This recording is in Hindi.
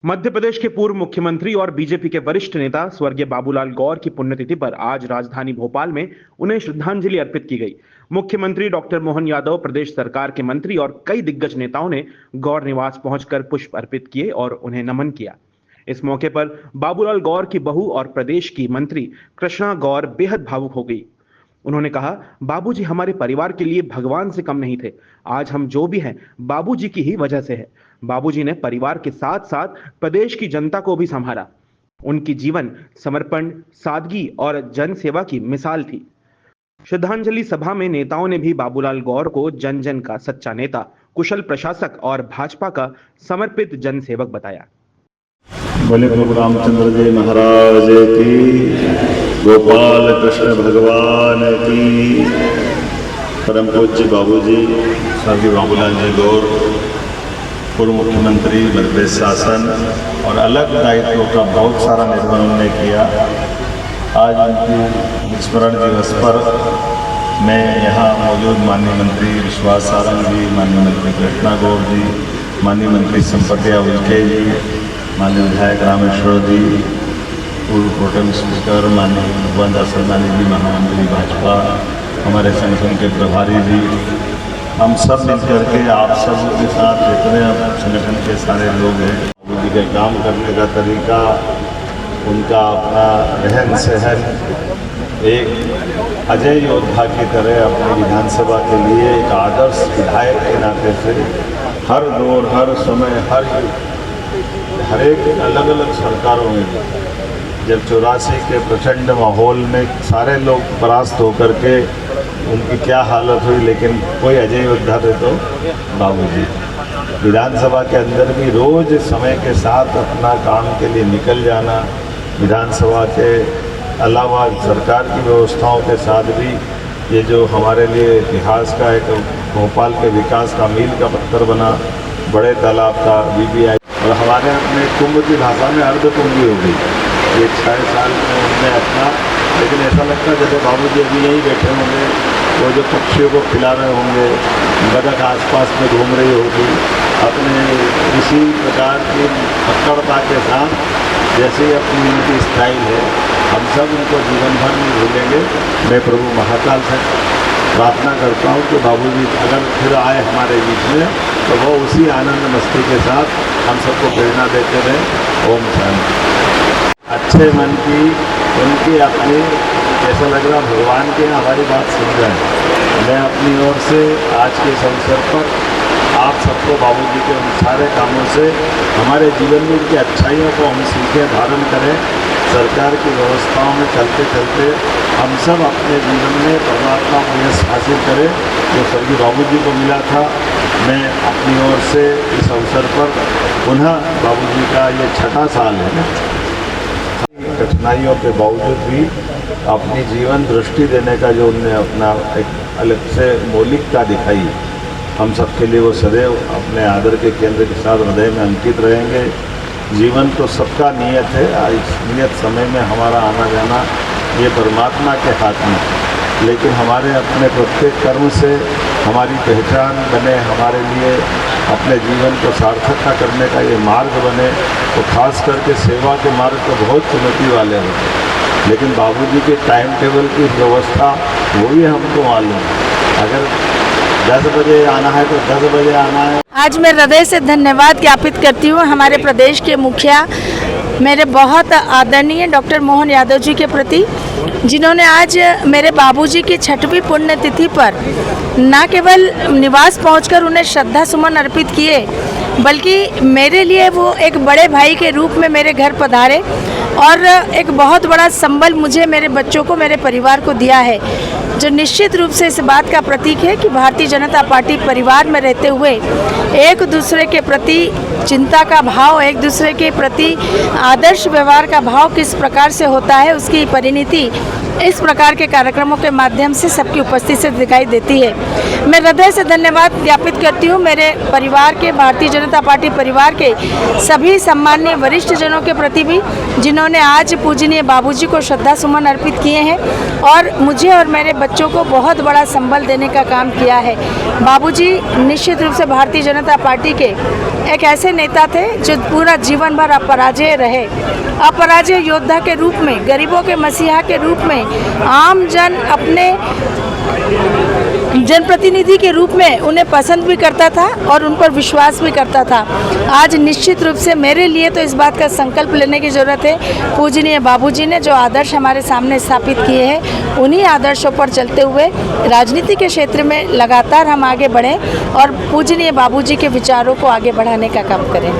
मध्य प्रदेश के पूर्व मुख्यमंत्री और बीजेपी के वरिष्ठ नेता स्वर्गीय बाबूलाल गौर की पुण्यतिथि पर आज राजधानी भोपाल में उन्हें श्रद्धांजलि अर्पित की गई। मुख्यमंत्री डॉक्टर मोहन यादव, प्रदेश सरकार के मंत्री और कई दिग्गज नेताओं ने गौर निवास पहुंचकर पुष्प अर्पित किए और उन्हें नमन किया। इस मौके पर बाबूलाल गौर की बहू और प्रदेश की मंत्री कृष्णा गौर बेहद भावुक हो गई। उन्होंने कहा, बाबूजी हमारे परिवार के लिए भगवान से कम नहीं थे। आज हम जो भी हैं बाबूजी की ही वजह से है। बाबूजी ने परिवार के साथ साथ प्रदेश की जनता को भी संभाला। उनकी जीवन समर्पण, सादगी और जन सेवा की मिसाल थी। श्रद्धांजलि सभा में नेताओं ने भी बाबूलाल गौर को जन जन का सच्चा नेता, कुशल प्रशासक और भाजपा का समर्पित जन सेवक बताया। बोले प्रभु रामचंद्र जी महाराज की, गोपाल कृष्ण भगवान की। परम पूज्य बाबूजी स्वर्गीय बाबूलाल जी गौर पूर्व मुख्यमंत्री, मध्य प्रदेश शासन और अलग दायित्वों का बहुत सारा निर्वहन उन्होंने किया। आज उनकी स्मरण दिवस पर मैं यहाँ मौजूद माननीय मंत्री विश्वास सारंग जी, माननीय मंत्री कृष्णा गौर जी, माननीय मंत्री संपत्तिया उल्के जी, माननीय विधायक रामेश्वर जी, पूर्व प्रोटेम स्पीकर माननीय भगवान दास सरनानी जी, महामंत्री भाजपा, हमारे संगठन के प्रभारी जी, हम सब मिलकर के आप सब के साथ जितने संगठन के सारे लोग हैं, उनके के काम करने का तरीका, उनका अपना रहन सहन, एक अजय योद्धा की तरह अपनी विधानसभा के लिए एक आदर्श विधायक के नाते से हर दौर, हर समय, हर एक अलग अलग सरकारों में जब 84 के प्रचंड माहौल में सारे लोग परास्त होकर के उनकी क्या हालत हुई, लेकिन कोई अजय योद्धा थे तो बाबूजी। विधानसभा के अंदर भी रोज समय के साथ अपना काम के लिए निकल जाना, विधानसभा के अलावा सरकार की व्यवस्थाओं के साथ भी ये जो हमारे लिए इतिहास का एक भोपाल के विकास का मील का पत्थर बना, बड़े तालाब का BBI, और हमारे अपने कुंभ की भाषा में अर्धकुंभी हो गई। ये 6 साल में उनने अपना, लेकिन ऐसा लगता है जैसे बाबूजी अभी यहीं बैठे होंगे, वो जो पक्षियों को खिला रहे होंगे, बतख आसपास में घूम रही होगी, अपने किसी प्रकार की पकड़ता के साथ, जैसे अपनी उनकी स्टाइल है, हम सब उनको जीवन भर नहीं भूलेंगे। मैं प्रभु महाकाल से प्रार्थना करता हूँ कि बाबूजी अगर फिर आए हमारे बीच में तो वो उसी आनंद मस्ती के साथ हम सबको प्रेरणा देते रहें। ओम शांति। अच्छे मन की उनकी अपनी, ऐसा लग रहा भगवान के हमारी बात सुन रहे हैं। मैं अपनी ओर से आज के इस अवसर पर आप सबको बाबूजी के उन सारे कामों से हमारे जीवन में उनकी अच्छाइयों को हम सीखें, धारण करें। सरकार की व्यवस्थाओं में चलते चलते हम सब अपने जीवन में परमात्मा को यश हासिल करें जो स्वर्गीय बाबूजी को मिला था। मैं अपनी ओर से इस अवसर पर पुनः बाबूजी का ये 6ठा साल है, कठिनाइयों के बावजूद भी अपनी जीवन दृष्टि देने का जो उनने अपना एक अलग से मौलिकता दिखाई, हम सबके लिए वो सदैव अपने आदर के केंद्र के साथ हृदय में अंकित रहेंगे। जीवन तो सबका नियत है, इस नियत समय में हमारा आना जाना ये परमात्मा के हाथ में, लेकिन हमारे अपने प्रत्येक कर्म से हमारी पहचान बने, हमारे लिए अपने जीवन को सार्थकता करने का ये मार्ग बने। तो खास करके सेवा के मार्ग तो बहुत चुनौती वाले हैं, लेकिन बाबूजी के टाइम टेबल की व्यवस्था वही हमको मालूम है। अगर 10 बजे आना है तो 10 बजे आना है। आज मैं हृदय से धन्यवाद ज्ञापित करती हूँ हमारे प्रदेश के मुखिया, मेरे बहुत आदरणीय डॉक्टर मोहन यादव जी के प्रति, जिन्होंने आज मेरे बाबूजी की 6वीं पुण्यतिथि पर न केवल निवास पहुंचकर उन्हें श्रद्धा सुमन अर्पित किए, बल्कि मेरे लिए वो एक बड़े भाई के रूप में मेरे घर पधारे और एक बहुत बड़ा संबल मुझे, मेरे बच्चों को, मेरे परिवार को दिया है, जो निश्चित रूप से इस बात का प्रतीक है कि भारतीय जनता पार्टी परिवार में रहते हुए एक दूसरे के प्रति चिंता का भाव, एक दूसरे के प्रति आदर्श व्यवहार का भाव किस प्रकार से होता है, उसकी परिणति इस प्रकार के कार्यक्रमों के माध्यम से सबकी उपस्थिति से दिखाई देती है। मैं हृदय से धन्यवाद ज्ञापित करती हूँ मेरे परिवार के, भारतीय जनता पार्टी परिवार के सभी सम्माननीय वरिष्ठ जनों के प्रति भी, जिन्होंने आज पूजनीय बाबूजी को श्रद्धा सुमन अर्पित किए हैं और मुझे और मेरे बच्चों को बहुत बड़ा संबल देने का काम किया है। बाबूजी निश्चित रूप से भारतीय जनता पार्टी के एक ऐसे नेता थे जो पूरा जीवन भर अपराजेय रहे, अपराजेय योद्धा के रूप में, गरीबों के मसीहा के रूप में, आम जन अपने जनप्रतिनिधि के रूप में उन्हें पसंद भी करता था और उन पर विश्वास भी करता था। आज निश्चित रूप से मेरे लिए तो इस बात का संकल्प लेने की ज़रूरत है, पूजनीय बाबूजी ने जो आदर्श हमारे सामने स्थापित किए हैं, उन्हीं आदर्शों पर चलते हुए राजनीति के क्षेत्र में लगातार हम आगे बढ़ें और पूजनीय बाबूजी के विचारों को आगे बढ़ाने का काम करें।